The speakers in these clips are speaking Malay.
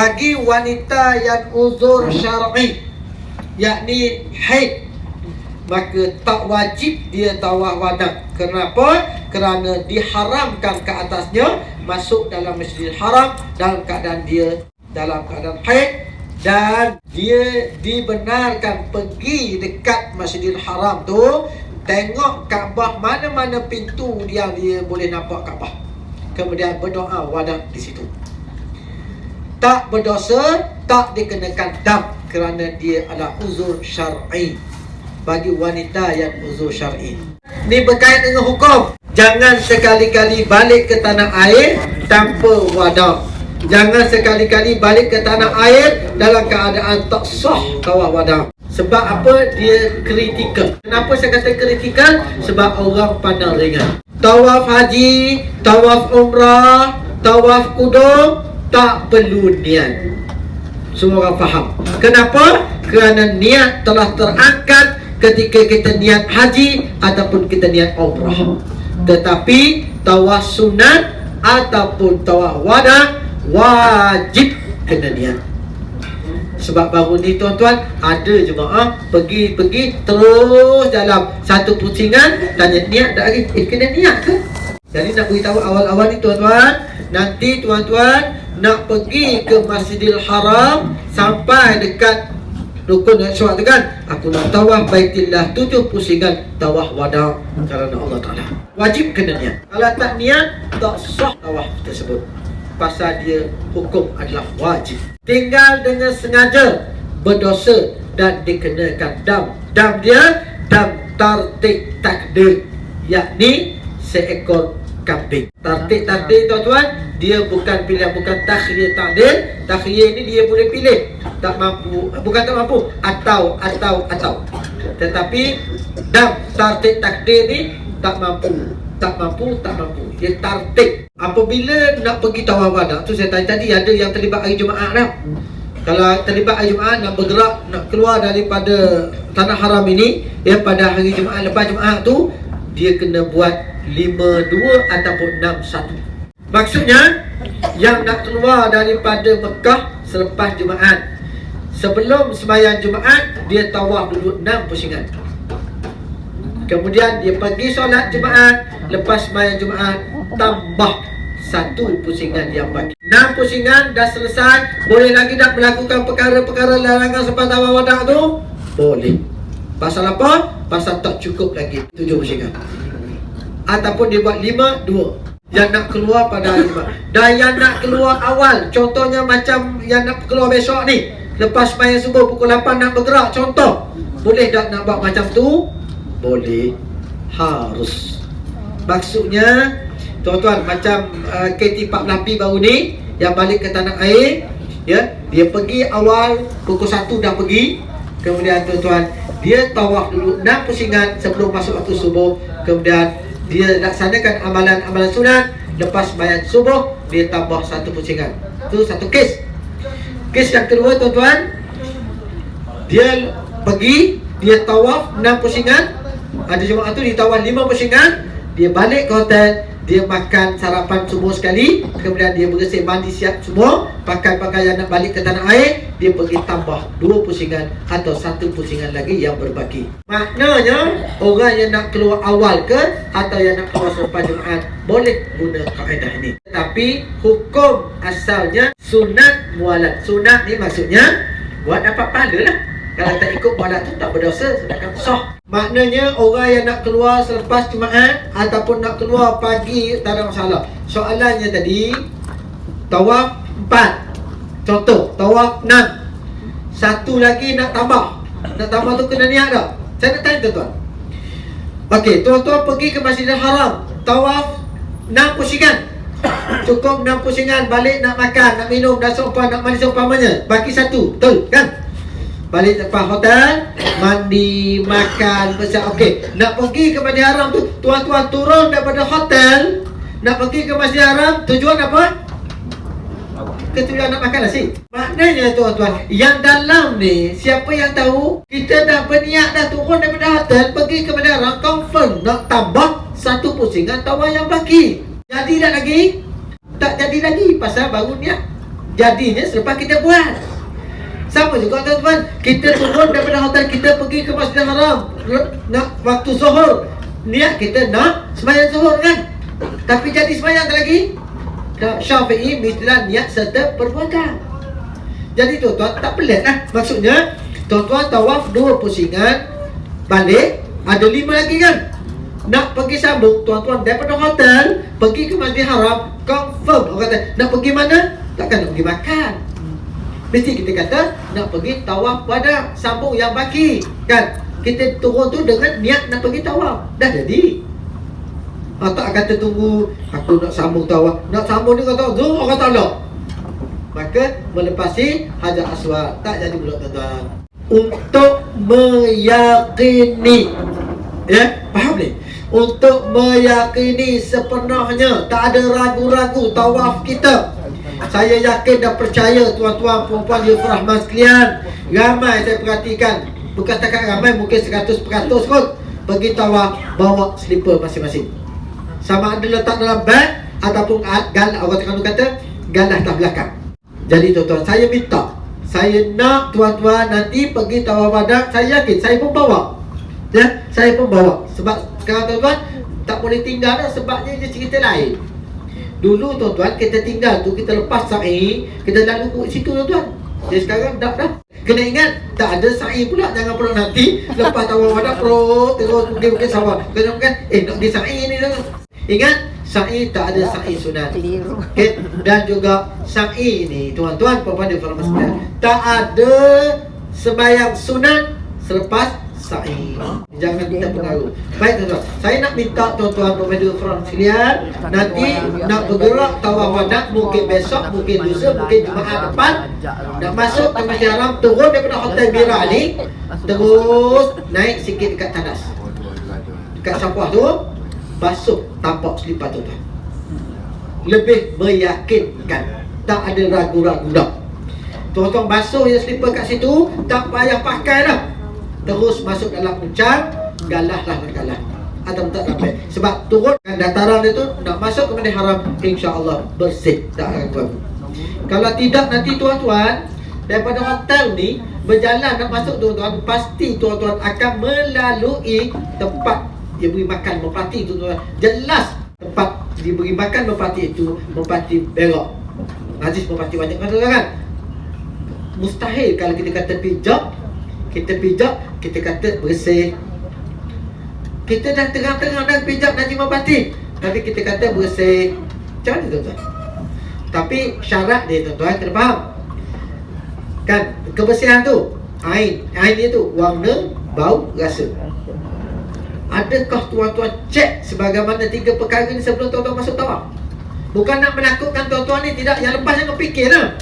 bagi wanita yang uzur syar'i, yakni haid, maka tak wajib dia tawaf wada. Kenapa? Kerana diharamkan ke atasnya masuk dalam Masjidil Haram dalam keadaan dia dalam keadaan haid, dan dia dibenarkan pergi dekat Masjidil Haram tu, tengok Kaabah, mana-mana pintu dia boleh nampak Kaabah, kemudian berdoa wada di situ. Tak berdosa, tak dikenakan dam kerana dia adalah uzur syar'i. Bagi wanita yang uzur syar'i, ni berkait dengan hukum. Jangan sekali-kali balik ke tanah air tanpa wada. Jangan sekali-kali balik ke tanah air dalam keadaan tak sah tawaf wada. Sebab apa? Dia kritikal. Kenapa saya kata kritikal? Sebab orang pandang ringan. Tawaf haji, tawaf umrah, tawaf kudum tak perlu niat. Semua orang faham. Kenapa? Kerana niat telah terangkat ketika kita niat haji ataupun kita niat umrah. Tetapi tawaf sunat ataupun tawaf wada wajib kena niat. Sebab baru ni tuan-tuan, ada jemaah pergi terus dalam satu pusingan tanya niat tak lagi. Kena niat ke? Jadi nak beritahu awal-awal ni tuan-tuan, nanti tuan-tuan nak pergi ke Masjidil Haram sampai dekat rukun yang syawak tu kan, aku nak tawaf Baitillah 7 pusingan tawaf wada kerana Allah Ta'ala. Wajib kena niat. Kalau tak niat, tak sah tawaf tersebut. Pasal dia hukum adalah wajib. Tinggal dengan sengaja berdosa dan dikenakan dam. Dam dia dam tartik takdir, yakni seekor kambing. Tartik takdir tuan-tuan, dia bukan pilihan, bukan takhyir takdir. Takhyir ni dia boleh pilih, tak mampu, bukan tak mampu, atau. Tetapi dam tartik takdir ni tak mampu. Dia tartik. Apabila nak pergi tawaf wada tu, saya tanya tadi, ada yang terlibat hari Jumaat dah. Kalau terlibat hari Jumaat, nak bergerak, nak keluar daripada tanah haram ini pada hari Jumaat, lepas Jumaat tu, dia kena buat 5-2 ataupun 6-1. Maksudnya, yang nak keluar daripada Mekah selepas Jumaat, sebelum sembahyang Jumaat, dia tawaf dulu 6 pusingan. Kemudian dia pergi solat Jumaat, lepas sembahyang Jumaat tambah 1 pusingan yang baki. 6 pusingan dah selesai. Boleh lagi tak melakukan perkara-perkara larangan selepas tawaf wada tu? Boleh. Pasal apa? Pasal tak cukup lagi 7 pusingan. Ataupun dia buat 5-2. Yang nak keluar pada hari Jumaat. Dan yang nak keluar awal, contohnya macam yang nak keluar besok ni, lepas sembahyang subuh pukul 8 nak bergerak, contoh. Boleh tak nak buat macam tu? Boleh. Harus. Maksudnya tuan-tuan, macam KT14P baru ni yang balik ke tanah air, ya, dia pergi awal pukul 1 dah pergi. Kemudian tuan-tuan, dia tawaf dulu 6 pusingan sebelum masuk waktu subuh. Kemudian dia laksanakan amalan-amalan sunat. Lepas sembahyang subuh, dia tambah 1 pusingan. Itu satu kes. Kes yang kedua tuan-tuan, dia pergi, dia tawaf 6 pusingan. Ada jemaah tu dia tawaf 5 pusingan. Dia balik ke hotel, dia makan sarapan subuh sekali, kemudian dia bersih mandi siap semua, pakai pakaian nak balik ke tanah air, dia pergi tambah 2 pusingan atau 1 pusingan lagi yang berbaki. Maknanya orang yang nak keluar awal ke atau yang nak keluar selepas Jumaat boleh guna kaedah ini. Tetapi hukum asalnya sunat mualat. Sunat ni maksudnya buat dapat pahala lah. Kalau tak ikut mualat tu tak berdosa, sedangkan sah. Maknanya orang yang nak keluar selepas Jumaat ataupun nak keluar pagi tak ada masalah. Soalannya tadi, tawaf 4, contoh, tawaf 6, 1 lagi nak tambah. Nak tambah tu kena niat tak? Saya nak tanya tuan-tuan. Okey, tuan-tuan pergi ke Masjidil Haram, tawaf 6 pusingan. Cukup 6 pusingan, balik nak makan, nak minum, nak seumpama, nak mandi seumpamanya. Baki 1, betul kan? Balik tempat hotel, mandi, makan, besar. Okey, nak pergi ke Masjidil Haram tu, tuan-tuan turun daripada hotel, nak pergi ke Masjidil Haram, tujuan apa? Tujuan nak makan nasi. Maknanya tuan-tuan, yang dalam ni, siapa yang tahu, kita dah berniat dah turun daripada hotel, pergi ke Masjidil Haram, confirm nak tambah 1 pusingan tawaf yang baki. Jadi tak lagi? Tak jadi lagi, pasal baru niat. jadinya selepas kita buat. Sama juga tuan-tuan, kita turun daripada hotel, kita pergi ke Masjidil Haram nak waktu zuhur, niat kita nak sembahyang zuhur kan, tapi jadi sembahyang lagi. Syafi'i mestilah niat serta perbuatan. Jadi tuan-tuan tak pelik lah. Maksudnya tuan-tuan tawaf 2 pusingan, balik ada 5 lagi kan. Nak pergi sambung tuan-tuan daripada hotel pergi ke Masjidil Haram, confirm orang kata nak pergi mana? Takkan nak pergi makan. Mesti kita kata nak pergi tawaf wada, sambung yang baki kan. Kita turun tu dengan niat nak pergi tawaf, dah jadi. Tak kata tunggu aku nak sambung tawaf, nak sambung ni kata Zuh orang tak nak, maka melepasi Hajar Aswad, tak jadi pula tuan-tuan. Untuk meyakini, ya, faham ni? Untuk meyakini sepenuhnya, tak ada ragu-ragu tawaf kita. Saya yakin dan percaya tuan-tuan, puan-puan, ya rahman sekalian, ramai saya perhatikan, bukan setakat ramai, mungkin 100% kot pergi tawaf bawa slipper masing-masing. Sama ada letak dalam beg ataupun galah, orang Terengganu kata galah tak belakang. Jadi tuan-tuan, saya minta, saya nak tuan-tuan nanti pergi tawaf wada, saya yakin saya pun bawa. Ya, saya pun bawa. Sebab sekarang tuan-tuan tak boleh tinggal dah, sebabnya dia cerita lain. Dulu tuan-tuan kita tinggal tu, kita lepas sa'i, kita lalu ke situ tuan-tuan. Jadi sekarang dah. Kena ingat, tak ada sa'i pula. Jangan pula nanti lepas tawaf wada terus mungkin sawah. Kena nak pergi sa'i ni tuan-tuan. Ingat, sa'i tak ada sa'i sunat. Okay? Dan juga sa'i ni tuan-tuan, puan-puan di forum sekalian, tak ada sembahyang sunat selepas sa'i. Jangan kita pengaruh. Baik tuan-tuan, saya nak minta tuan-tuan puan-puan di forum sekalian, nanti nak bergerak tawaf wada, mungkin besok, mungkin lusa, mungkin Jumaat depan, nak masuk ke Masjidil Haram, turun daripada Hotel Mira ni, terus naik sikit dekat tandas, dekat Sapuah tu, basuh tapak selipar tuan-tuan. Lebih meyakinkan, tak ada ragu-ragu dah. Tuan-tuan basuh yang selipar kat situ, tak payah pakai dah. Terus masuk dalam ucap, galah lah bergalah atau tak sampai. Sebab turunkan dataran itu, nak masuk ke Masjidil Haram, insya-Allah bersih, tak ragu-ragu. Kalau tidak nanti tuan-tuan daripada hotel ni berjalan nak masuk tuan-tuan, pasti tuan-tuan akan melalui tempat dia beri makan merpati tu tuan. Jelas tempat diberi makan merpati itu merpati berok. Najis merpati banyak kan? Mustahil kalau kita kata pijak, kita kata bersih. Kita dah terang-terang dah pijak najis merpati, tapi kita kata bersih. Macam mana tuan-tuan? Tapi syarat dia tuan-tuan, kena faham kan? Kebersihan tu, ain dia tu warna, bau, rasa. Adakah tuan-tuan cek sebagaimana 3 perkara ni sebelum tuan-tuan masuk tawaf? Bukan nak menakutkan tuan-tuan ni, tidak. Yang lepas jangan fikir lah.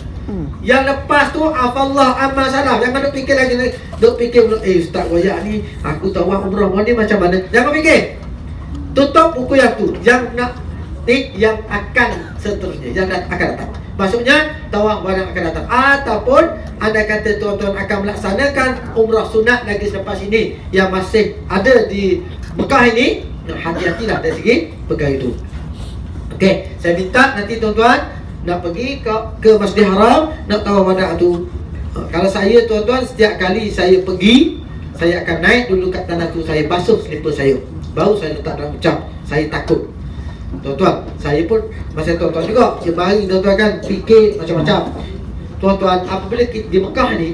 Yang lepas tu afallah amma salah. Jangan duk fikir lagi. Duk fikir ustaz wayak ni aku tawaf umrah ni macam mana. Jangan fikir. Tutup buku yang tu. Yang nak yang akan seterusnya, yang akan datang. Maksudnya tawaf barang akan datang. Ataupun anda kata tuan-tuan akan melaksanakan umrah sunat lagi selepas ini yang masih ada di Mekah ini, hati-hatilah dari segi perkara itu. Okey, saya minta nanti tuan-tuan nak pergi ke Masjidil Haram, nak tawaf wada tu. Kalau saya tuan-tuan, setiap kali saya pergi, saya akan naik dulu kat tanah tu, saya basuh slipper saya, baru saya letak dalam ucap. Saya takut tuan-tuan, saya pun masa tuan-tuan juga, mari tuan-tuan kan fikir macam-macam. Tuan-tuan, apabila kita di Mekah ni,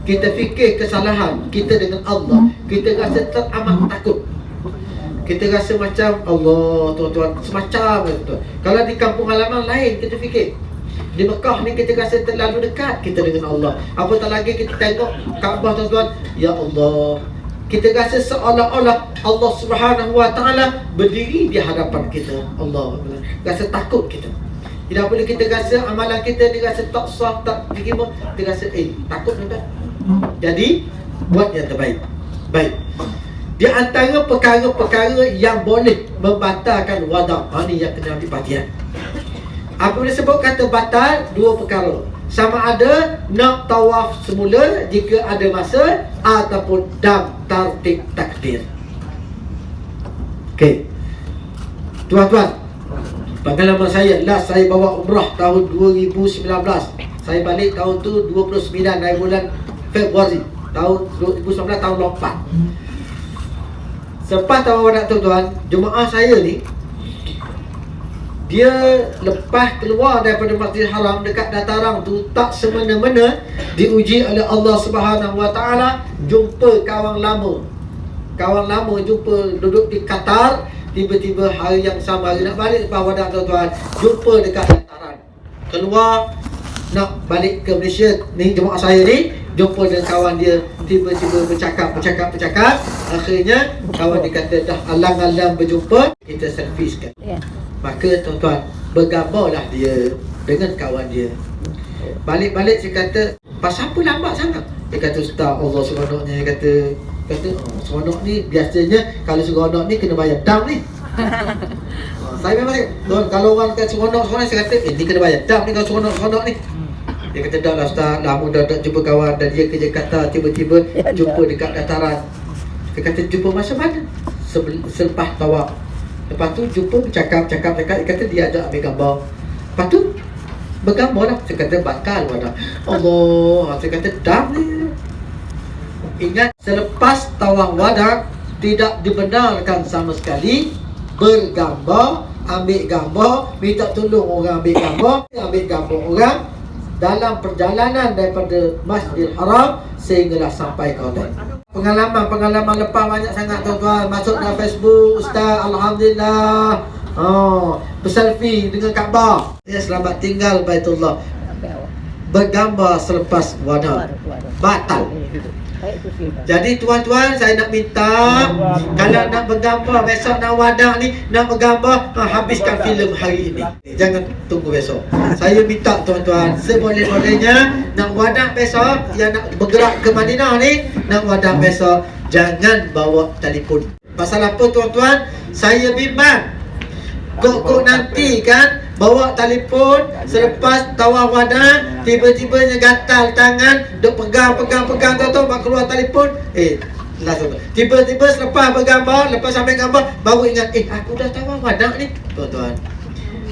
kita fikir kesalahan kita dengan Allah, kita rasa teramat takut. Kita rasa macam Allah tuan-tuan, semacam tuan. Kalau di kampung halaman lain kita fikir, di Mekah ni kita rasa terlalu dekat kita dengan Allah. Apatah lagi kita tengok Kaabah tuan-tuan, ya Allah, kita rasa seolah-olah Allah Subhanahu Wa Taala berdiri di hadapan kita. Allah, rasa takut kita. Tidak boleh kita rasa amalan kita ni rasa tak sah, tak diterima, kita rasa takut tuan-tuan. Jadi buat yang terbaik. Baik. Di antara perkara-perkara yang boleh membatalkan wada, ni yang kena ambil perhatian. Apabila sebut kata batal, 2 perkara. Sama ada nak tawaf semula jika ada masa, ataupun dam tartib takbir. Okey. Tuan-tuan, pengalaman saya, last saya bawa umrah tahun 2019. Saya balik tahun tu 29 dari bulan Februari tahun 2019, tahun lompat. Selepas tawaf wada tuan-tuan, jemaah saya ni dia lepas keluar daripada Masjidil Haram dekat dataran tu, tak semena-mena diuji oleh Allah Subhanahu Wa Taala, jumpa kawan lama. Kawan lama jumpa duduk di Qatar, tiba-tiba hari yang sama, hari nak balik lepas wada tuan-tuan, jumpa dekat dataran. Keluar nak balik ke Malaysia ni, jemaah saya ni jumpa dengan kawan dia, tiba-tiba bercakap. Akhirnya kawan dia kata dah alang-alang berjumpa, kita selfie sekali. Maka tuan-tuan, bergambarlah dia dengan kawan dia. Balik-balik saya kata, pasal apa lambat sangat? Dia kata, Ustaz, Allah seronoknya, dia kata seronok ni biasanya kalau seronok ni kena bayar dam ni. Saya memang cakap, kalau orang kata seronok, saya kata, ni kena bayar dam ni kalau seronok ni. Dia kata, dah lah Ustaz, lama dah tak jumpa kawan, dan dia kerja kata tiba-tiba jumpa dekat dataran. Dia kata, jumpa masa mana? Selepas tawaf. Lepas tu jumpa bercakap. Dia kata dia ajak ambil gambar. Lepas tu bergambar lah. Saya kata bakal wadah. Allah. Saya kata dam ni. Ingat, selepas tawaf wada tidak dibenarkan sama sekali bergambar, ambil gambar, minta tolong orang ambil gambar orang dalam perjalanan daripada Masjidil Haram sehinggalah sampai ke hotel. Pengalaman lepas banyak sangat tuan-tuan. Masuk dalam Facebook, Ustaz, Alhamdulillah, berselfie dengan Kaabah. Ya, selamat tinggal Baitullah. Bergambar selepas wada batal. Jadi tuan-tuan, saya nak minta, kalau nak bergambar besok nak wadah ni, nak bergambar, habiskan filem hari ini. Jangan tunggu besok. Saya minta tuan-tuan, seboleh-bolehnya nak wadah besok, yang nak bergerak ke Madinah ni, nak wadah besok, jangan bawa telefon. Pasal apa tuan-tuan? Saya bimbang. Kok nanti kan bawa telefon selepas tawaf wada, tiba-tibanya gatal tangan, duk pegang tu mak keluar telefon. Tiba-tiba selepas bergambar, lepas sampai gambar baru ingat, aku dah tawaf wada ni. Tuan-tuan,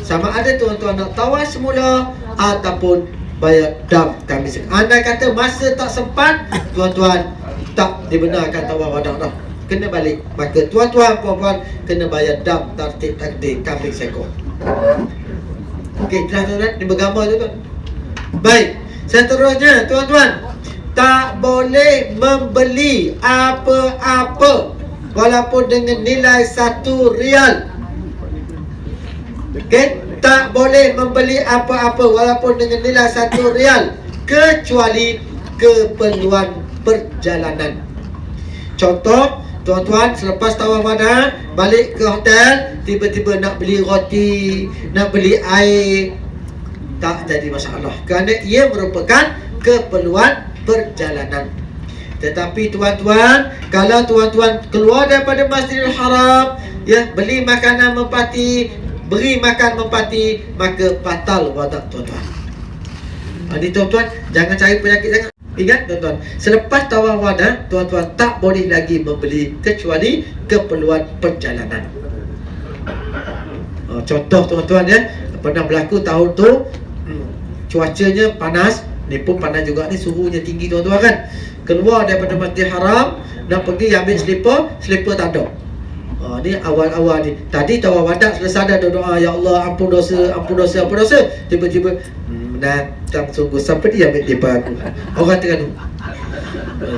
sama ada tuan-tuan nak tawaf semula ataupun bayar dam kami. Andai kata masa tak sempat, tuan-tuan, tak dibenarkan tawaf wada dah, kena balik. Maka tuan-tuan, puan-puan kena bayar dam tartib takdir kambing seekor. Okey, tuan-tuan, ni bergambar tu tuan. Baik, seterusnya tuan-tuan, tak boleh membeli apa-apa walaupun dengan nilai 1 rial. Okey, tak boleh membeli apa-apa walaupun dengan nilai 1 rial kecuali keperluan perjalanan. Contoh, tuan-tuan, selepas tawaf wada balik ke hotel, tiba-tiba nak beli roti, nak beli air, tak jadi masalah kerana ia merupakan keperluan perjalanan. Tetapi tuan-tuan, kalau tuan-tuan keluar daripada Masjidil Haram, ya, beli makanan mempati, beri makan mempati, maka batal wada tuan-tuan. Ini tuan-tuan, jangan cari penyakit sangat. Ingat tuan-tuan, selepas tawaf wada, tuan-tuan tak boleh lagi membeli kecuali keperluan perjalanan. Contoh tuan-tuan, ya, pernah berlaku tahun tu, cuacanya panas, ni pun panas juga ni, suhunya tinggi tuan-tuan kan. Keluar daripada Masjidil Haram, nak pergi ambil slipper tak ada. Ni awal-awal ni. Tadi tawaf wada selesai dah doa, ya Allah ampun dosa. Tiba-tiba menantang sungguh, sampai dia ambil depan aku. Orang Terengganu.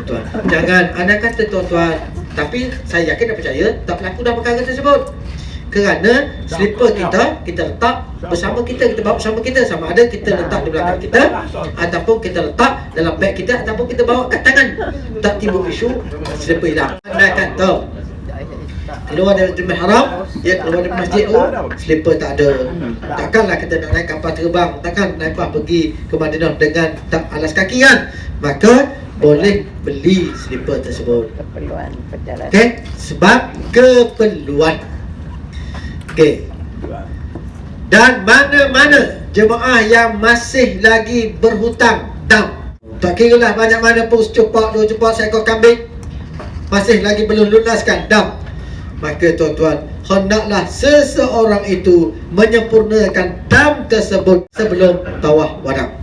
Tuan, jangan. Anda kata tuan-tuan, tapi saya yakin dan percaya tak berlaku dah perkara tersebut. Kerana slipper kita letak bersama kita bawa bersama kita. Sama ada kita letak di belakang kita, ataupun kita letak dalam beg kita, ataupun kita bawa kat tangan. Tak timbul isu slipper hilang. Anda kata keluar dari Masjidil Haram, ya, keluar dari masjid tu, slipper tak ada. Takkanlah kita nak naik kapal terbang, takkan naik pergi ke Madinah dengan tak alas kaki kan? Maka boleh beli slipper tersebut. Keperluan perjalanan. Okey, sebab keperluan. Okey. Dan mana-mana jemaah yang masih lagi berhutang dam, tak kira lah banyak mana pun, secupak, 2 cupak, seekor kambing, masih lagi belum lunaskan dam, maka tuan-tuan, hendaklah seseorang itu menyempurnakan dam tersebut sebelum tawaf wada.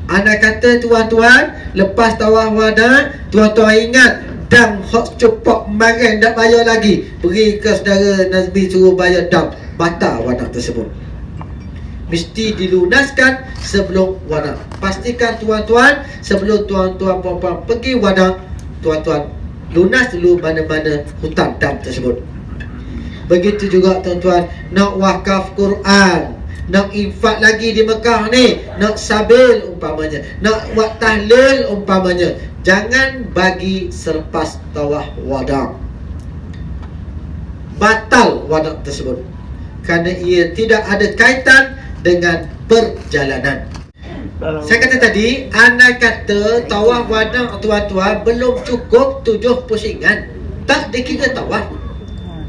Anda kata tuan-tuan, lepas tawaf wada, tuan-tuan ingat dam hok cepat makan tak bayar lagi, pergi ke saudara Nazmi suruh bayar dam, batal wada tersebut. Mesti dilunaskan sebelum wada. Pastikan tuan-tuan sebelum tuan-tuan puan-puan pergi wada, tuan-tuan lunas dulu mana-mana hutang dam tersebut. Begitu juga tuan-tuan, nak wakaf Quran, nak infak lagi di Mekah ni, nak sabil umpamanya, nak buat tahlil umpamanya, jangan bagi selepas tawaf wada. Batal wada tersebut kerana ia tidak ada kaitan dengan perjalanan. Saya kata tadi, anda kata tawaf wada tuan-tuan belum cukup 7 pusingan, tak dikira tawaf.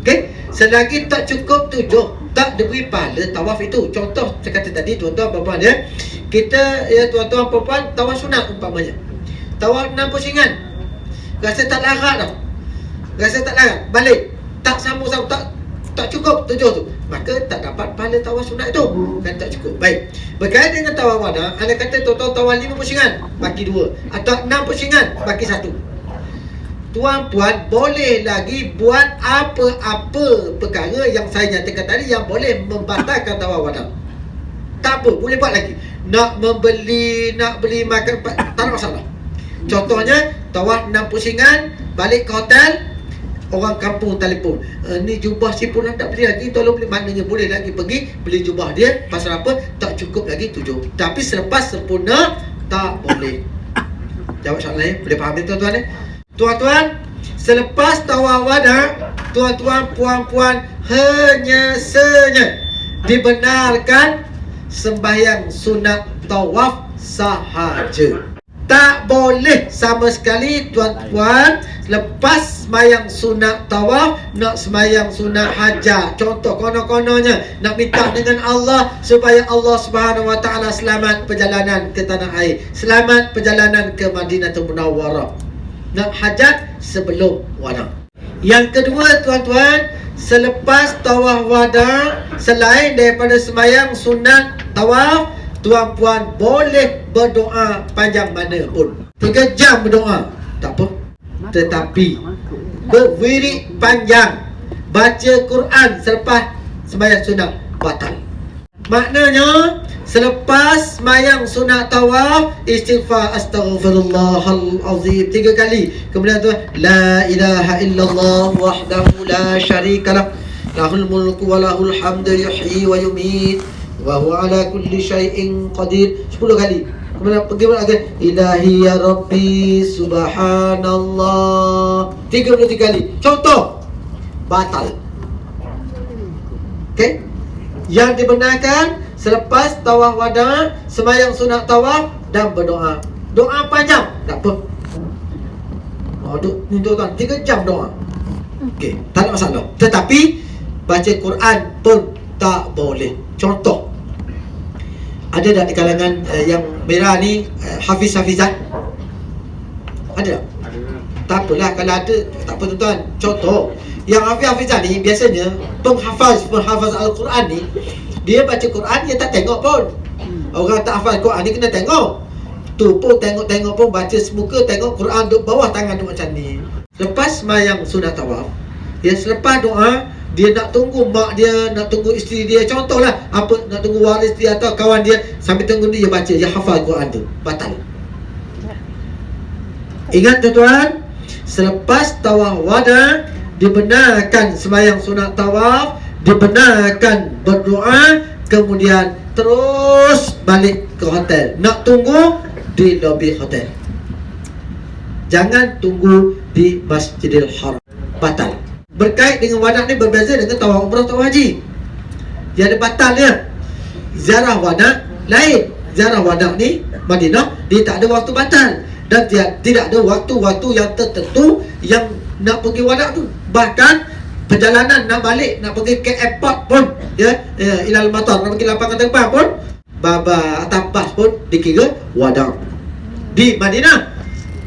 Okey, selagi tak cukup 7, tak diberi pahala tawaf itu. Contoh saya kata tadi tuan-tuan puan-puan ya, kita ya tuan-tuan puan-puan tawaf sunat umpamanya, tawaf 6 pusingan, rasa tak larat dah, rasa tak larat, balik tak sama-sama, tak cukup 7 tu, maka tak dapat pahala tawaf sunat itu, kan tak cukup. Baik, berkaitan dengan tawaf wada, anda kata tuan-tuan tawaf 5 pusingan bagi 2, atau 6 pusingan bagi 1. Tuan-puan boleh lagi buat apa-apa perkara yang saya nyatakan tadi yang boleh membatalkan tawaf wada. Tak apa, boleh buat lagi. Nak beli makan, tak ada masalah. Contohnya, tawaf 6 pusingan, balik ke hotel, orang kampung telefon, ni jubah si Pulang tak beli lagi, tolong beli. Maknanya boleh lagi pergi beli jubah dia. Pasal apa? Tak cukup lagi 7. Tapi selepas sempurna, tak boleh. Jawab soalan boleh faham ni tuan-tuan ni? Tuan-tuan, selepas tawaf wada, tuan-tuan puan-puan hanya dibenarkan sembahyang sunat tawaf sahaja. Tak boleh sama sekali tuan-tuan lepas sembahyang sunat tawaf nak sembahyang sunat hajat. Contoh kono-kononya nak minta dengan Allah supaya Allah Subhanahu Wa Taala selamat perjalanan ke tanah air, selamat perjalanan ke Madinatul Munawwarah. Nak hajat sebelum wada. Yang kedua tuan-tuan, selepas tawaf wada, selain daripada sembahyang sunat tawaf, tuan-puan boleh berdoa panjang mana pun, 3 jam berdoa, tak apa. Tetapi berwirid panjang, baca Quran selepas sembahyang sunat, batal. Maknanya selepas sembahyang sunat tawaf, istighfar astaghfirullahal azim 3 kali. Kemudian tu la ilaha illallah wahdahu la syarikalah, lahul mulku wa lahul hamdu yuhyi wa yumiit wa huwa ala kulli syai'in qadir 10 kali. Kemudian pergi lagi ilahi ya rabbi subhanallah 33 kali. Contoh, batal. Okey, yang dibenarkan selepas tawaf wada, sembahyang sunat tawaf dan berdoa. Doa panjang, tak apa. Ni tuan-tuan 3 jam doa. Okey, tak ada masalah. Tetapi baca Quran pun tak boleh. Contoh, ada tak di kalangan yang merah ni hafiz-hafizat? Ada tak? Tak apalah kalau ada, tak apa tuan-tuan. Contoh, yang hafiz-hafizat ni biasanya penghafaz Al-Quran ni, dia baca Quran dia tak tengok pun. Orang tak hafal Quran ni kena tengok. Tu pun tengok pun, baca semuka, tengok Quran duduk bawah tangan duduk macam ni. Lepas sembahyang sunat tawaf, dia selepas doa, dia nak tunggu mak dia, nak tunggu isteri dia, contohlah apa, nak tunggu waris dia atau kawan dia, sambil tunggu dia baca, dia hafal Quran tu, batal. Ingat tuan-tuan, selepas tawaf wada, dibenarkan sembahyang sunat tawaf, dibenarkan berdoa, kemudian terus balik ke hotel. Nak tunggu di lobi hotel, jangan tunggu di Masjidil Haram, batal. Berkait dengan wada ni berbeza dengan tawaf umrah, tawaf haji. Dia ada batal dia. Ziarah wada lain. Ziarah wada ni Madinah, dia tak ada waktu batal, dan dia tidak ada waktu-waktu yang tertentu yang nak pergi wada tu. Bahkan perjalanan nak balik, nak pergi ke airport pun, ya, ilal matar, nak pergi lapangan terbang pun, baba atas bas pun dikira wada di Madinah.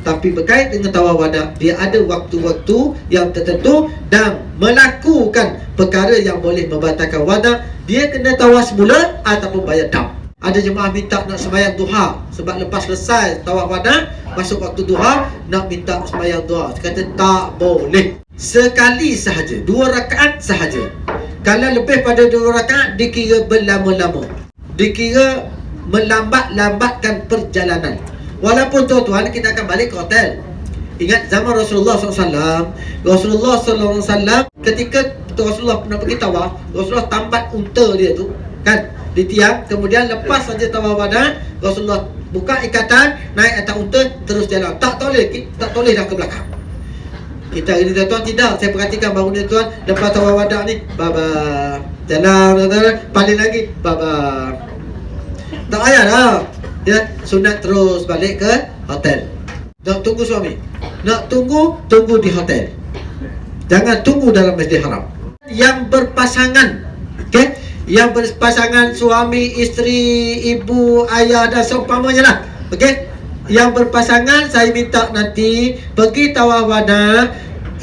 Tapi berkait dengan tawaf wada, dia ada waktu-waktu yang tertentu, dan melakukan perkara yang boleh membatalkan wada, dia kena tawaf semula ataupun bayar dam. Ada jemaah minta nak sembahyang duha, sebab lepas selesai tawaf wada, masuk waktu duha, nak minta sembahyang duha. Kata tak boleh. Sekali sahaja, 2 rakaat sahaja. Kalau lebih pada 2 rakaat, dikira berlama-lama, dikira melambat-lambatkan perjalanan. Walaupun tuan-tuan, kita akan balik ke hotel. Ingat zaman Rasulullah SAW, Rasulullah SAW ketika Rasulullah pernah pergi tawaf, Rasulullah tambat unta dia tu kan di tiang, kemudian lepas saja tawaf wada, Rasulullah buka ikatan, naik atas unta, terus jalan. Tak boleh dah ke belakang. Kita ini tuan-tuan tidak. Saya perhatikan baru ni tuan, lepas tawaf wada ni, baba jalan, paling lagi baba. Tak payah dah. Ya, sunat terus balik ke hotel. Nak tunggu suami, nak tunggu di hotel. Jangan tunggu dalam Masjidil Haram. Yang berpasangan, okey? Yang berpasangan suami, isteri, ibu, ayah dan seumpamanya lah. Okey? Yang berpasangan, saya minta nanti pergi tawaf wada,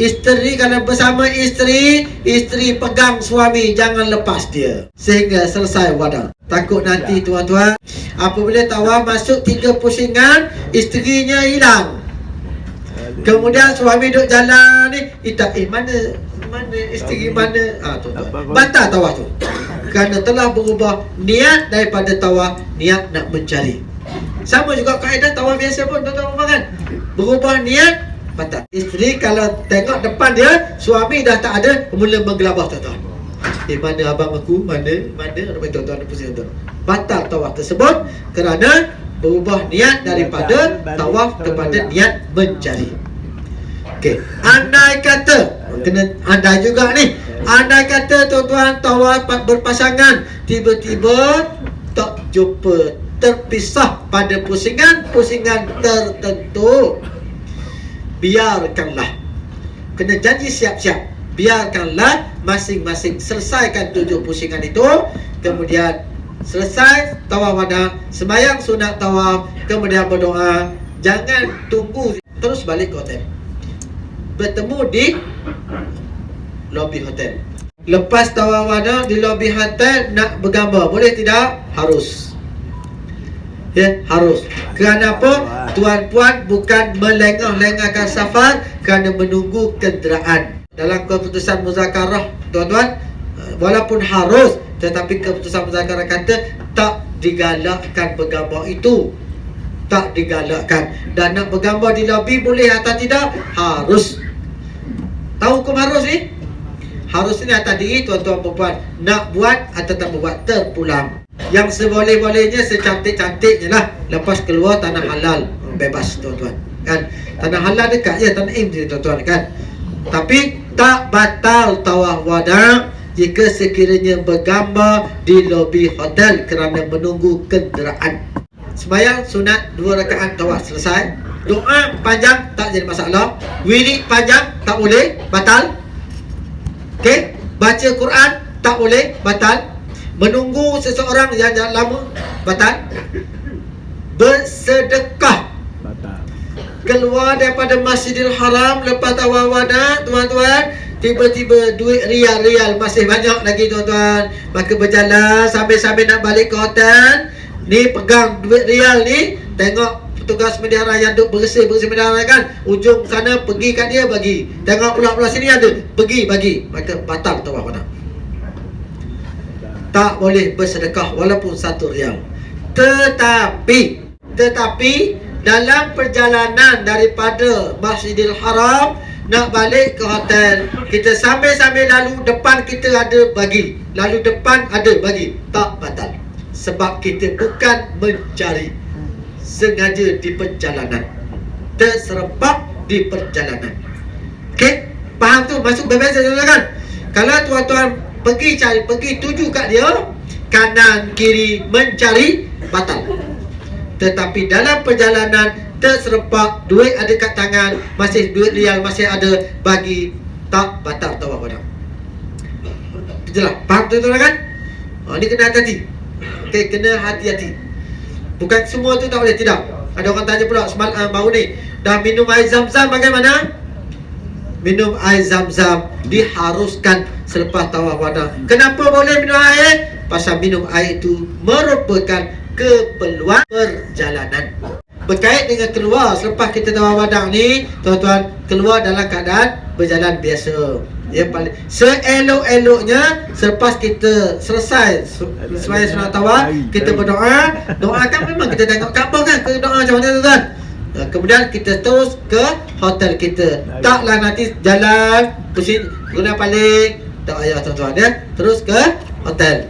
isteri kalau bersama isteri pegang suami, jangan lepas dia sehingga selesai wada. Takut nanti tuan-tuan, apabila tawaf masuk 3 pusingan, isterinya hilang. Kemudian suami duduk jalan ni, mana isteri mana? Batal tawaf tu. Kerana telah berubah niat daripada tawaf, niat nak mencari. Sama juga kaedah tawaf biasa pun tuan-tuan kan. Berubah niat, batal. Isteri kalau tengok depan dia, suami dah tak ada, mula menggelabah tuan-tuan. Mana abang aku? Mana tuan-tuan pusing tuan. Batal tawaf tersebut kerana berubah niat daripada tawaf kepada niat mencari. Okey, andai kata, kena andai juga ni. Andai kata tuan-tuan tawaf berpasangan, tiba-tiba tak jumpa, terpisah pada pusingan tertentu, biarkanlah. Kena janji siap-siap. Biarkanlah masing-masing selesaikan 7 pusingan itu, kemudian selesai tawaf wada, sembahyang sunat tawaf, kemudian berdoa. Jangan tunggu terus balik ke hotel. Bertemu di lobi hotel. Lepas tawaf wada di lobi hotel nak bergambar, boleh tidak? Harus. Ya, harus. Kerana apa? Tuan-puan bukan melengah-lengahkan safar kerana menunggu kenderaan. Dalam keputusan muzakarah tuan-tuan, walaupun harus, tetapi keputusan muzakarah kata tak digalakkan bergambar itu. Tak digalakkan. Dan nak bergambar di lobi boleh atau tidak? Harus. Tahu hukum harus ni? Harus ni atas diri tuan-tuan perempuan. Nak buat atau tak buat, terpulang. Yang seboleh-bolehnya, secantik-cantiknya lah. Lepas keluar tanah halal, bebas tuan-tuan kan. Tanah halal dekat je, tanah im je tuan-tuan kan. Tapi tak batal tawaf wada jika sekiranya bergambar di lobi hotel kerana menunggu kenderaan. Sembahyang sunat 2 rakaat tawaf selesai. Doa panjang tak jadi masalah. Wirid panjang tak boleh, batal. Okey, baca Quran tak boleh, batal. Menunggu seseorang yang lama, batal. Bersedekah, batal. Keluar daripada Masjidil Haram lepas tawaf wada tuan-tuan, tiba-tiba duit rial masih banyak lagi tuan-tuan, maka berjalan sambil nak balik ke hotel, ni pegang duit rial ni, tengok petugas bendahara yang duk bersih bendahara kan, ujung sana pergi kat dia bagi, tengok pula sini ada pergi bagi, maka batal tawaf wada. Tak boleh bersedekah walaupun 1 rial. Tetapi dalam perjalanan daripada Masjidil Haram nak balik ke hotel, kita sambil lalu depan kita ada bagi, lalu depan ada bagi, tak batal. Sebab kita bukan mencari, sengaja di perjalanan, terserempak di perjalanan. Okey, faham tu? Masuk bebas kan? Kalau tuan-tuan pergi tuju kat dia, kanan kiri mencari, batal. Tetapi dalam perjalanan terserempak, duit ada kat tangan, masih duit rial masih ada, bagi, tak batal tawaf wada. Jelas? Faham tuan-tuan kan? Ni kena hati-hati. Okey, kena hati-hati. Bukan semua tu tak boleh, tidak. Ada orang tanya pula baru ni, dah minum air zam-zam bagaimana? Minum air zam-zam diharuskan selepas tawaf wada. Kenapa boleh minum air? Pasal minum air itu merupakan keperluan perjalanan. Berkait dengan keluar selepas kita tawaf wada ni, tuan-tuan, keluar dalam keadaan berjalan biasa. Yang paling seelok-eloknya selepas kita selesai sembahyang sunat tawaf, kita berdoa. Doa kan memang kita tengok Kaabah kan, kita doa macam mana tuan-tuan. Kemudian kita terus ke hotel kita. Taklah nanti jalan pusing guna balik. Tak payah tuan-tuan ya. Terus ke hotel.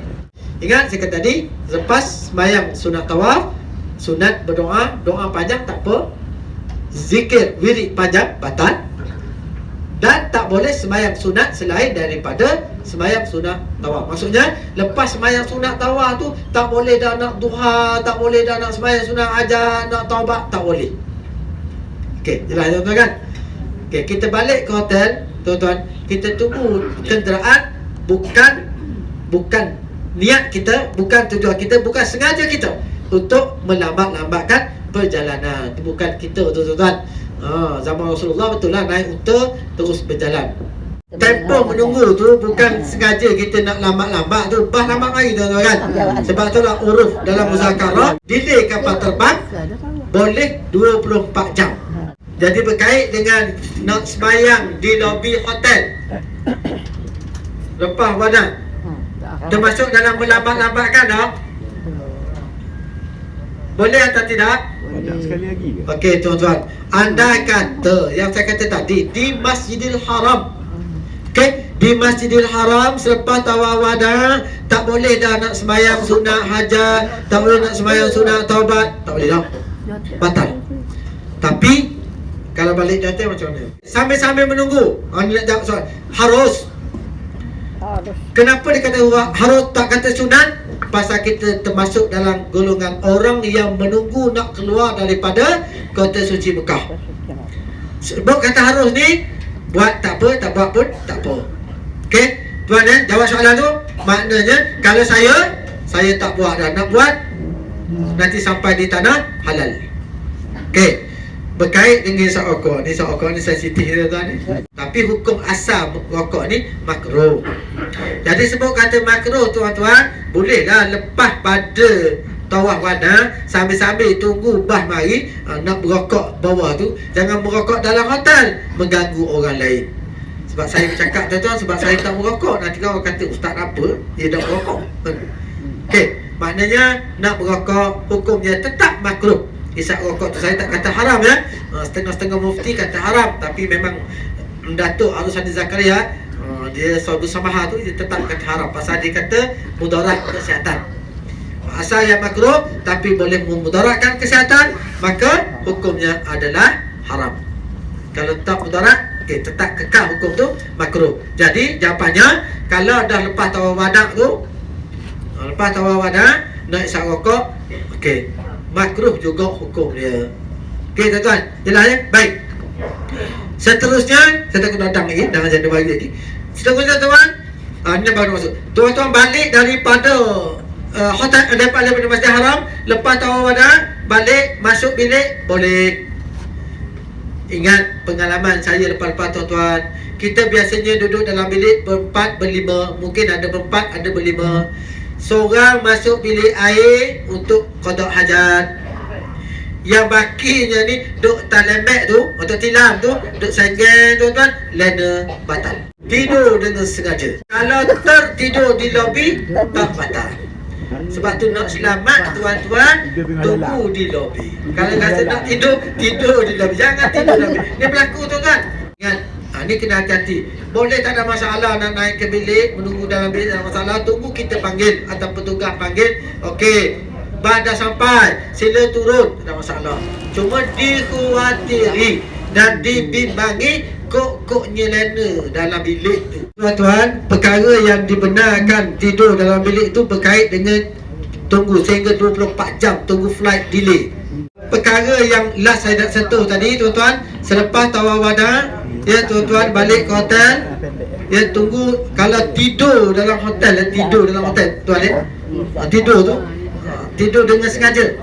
Ingat saya kata tadi, lepas sembahyang sunat tawaf, sunat berdoa, doa panjang tak apa. Zikir wirid panjang batal. Dan tak boleh sembahyang sunat selain daripada sembahyang sunat tawaf. Maksudnya lepas sembahyang sunat tawaf tu tak boleh dah nak duha, tak boleh dah nak sembahyang sunat hajat, nak taubat, tak boleh. Okey, jelas tuan-tuan kan? Okey, kita balik ke hotel, tuan-tuan, kita tunggu kenderaan bukan niat kita, bukan tujuan kita, bukan sengaja kita untuk melambat-lambatkan perjalanan. Itu bukan kita, tuan-tuan. Zaman Rasulullah betul lah naik unta terus berjalan. Tempoh menunggu tu bukan sengaja kita nak lambat-lambat tu, bah lambat lagi tuan-tuan kan. Sebab tu lah uruf dalam muzakarah, delay kapal terbang boleh 24 jam. Jadi berkait dengan nak sembahyang di lobi hotel lepas wada, termasuk dalam melambat-lambatkan tak? Boleh atau tidak? Sekali lagi ke? Okey tuan-tuan, anda kata yang saya kata tadi di Masjidil Haram. Okey, di Masjidil Haram selepas tawaf wada tak boleh dah nak sembahyang sunat hajat, tak boleh nak sembahyang sunat taubat, tak boleh dah. Batal. Tapi kalau balik datang macam mana? Sambil-sambil menunggu. Ni nak jawab soal. Harus. Kenapa dia kata harus tak kata sunat? Pasal kita termasuk dalam golongan orang yang menunggu nak keluar daripada kota suci Mekah. Sebab kata harus ni, buat tak apa, tak buat pun tak apa. Okey, tuan jawab soalan tu. Maknanya kalau saya tak buat dah, nak buat nanti sampai di tanah halal. Okey, berkait dengan isap rokok ni, isap rokok ni sensitif tuan ni. Tapi hukum asal rokok ni makruh. Jadi sebab kata makruh tuan-tuan, bolehlah lepas pada tawaf wada sambil-sambil tunggu bah mari nak berokok bawah tu, jangan berokok dalam hotel, mengganggu orang lain. Sebab saya bercakap tuan-tuan, sebab saya tak berokok, nanti orang kata ustaz apa dia dah berokok. Okey, maknanya nak berokok hukumnya tetap makruh. Isap rokok tu saya tak kata haram ya. Setengah-setengah mufti kata haram, tapi memang Datuk Arusani Zakaria dia Saudul Samaha tu dia tetap kata haram pasal dia kata mudarat kesihatan. Asal yang makruh tapi boleh memudaratkan kesihatan, maka hukumnya adalah haram. Kalau tak mudarat, okey, tetap kekal hukum tu makruh. Jadi jawapannya, kalau dah lepas tawaf wada tu, lepas tawaf wada nak isap rokok, okey, makruh juga hukum dia. Okey tuan-tuan, jelas ya? Baik. Seterusnya, saya takut datang lagi, jangan jadi bagi lagi. Seterusnya tuan, ini baru masuk. Tuan-tuan balik daripada hotel, daripada Masjid Haram, lepas tawaf wada, balik masuk bilik boleh. Ingat pengalaman saya lepas-lepas tuan-tuan, kita biasanya duduk dalam bilik berempat, berlima, mungkin ada berempat, ada berlima. Seorang masuk bilik air untuk qada hajat. Yang bakinya ni duk talembek tu, untuk tilam tu, duk senggen tuan-tuan, lena batal. Tidur dengan sengaja. Kalau tertidur di lobi, tak batal. Sebab tu nak selamat tuan-tuan, tunggu di lobi. Kalau rasa nak tidur, tidur di lobi. Jangan tidur di lobi. Ni berlaku tuan-tuan. Ingat, ni kena hati-hati. Boleh tak ada masalah nak naik ke bilik, menunggu dalam bilik tak ada masalah. Tunggu kita panggil atau petugas panggil. Okey, dah sampai, sila turun, tak ada masalah. Cuma dikhawatiri dan dibimbangi kok-koknya lena dalam bilik tu. Tuan-tuan, perkara yang dibenarkan tidur dalam bilik tu berkait dengan tunggu sehingga 24 jam, tunggu flight delay. Perkara yang last saya nak sentuh tadi tuan-tuan, selepas tawaf wada, ya tuan-tuan balik ke hotel, ya tunggu. Kalau tidur dalam hotel, tidur dalam hotel tuan ya, tidur tu, tidur dengan sengaja,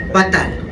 batal.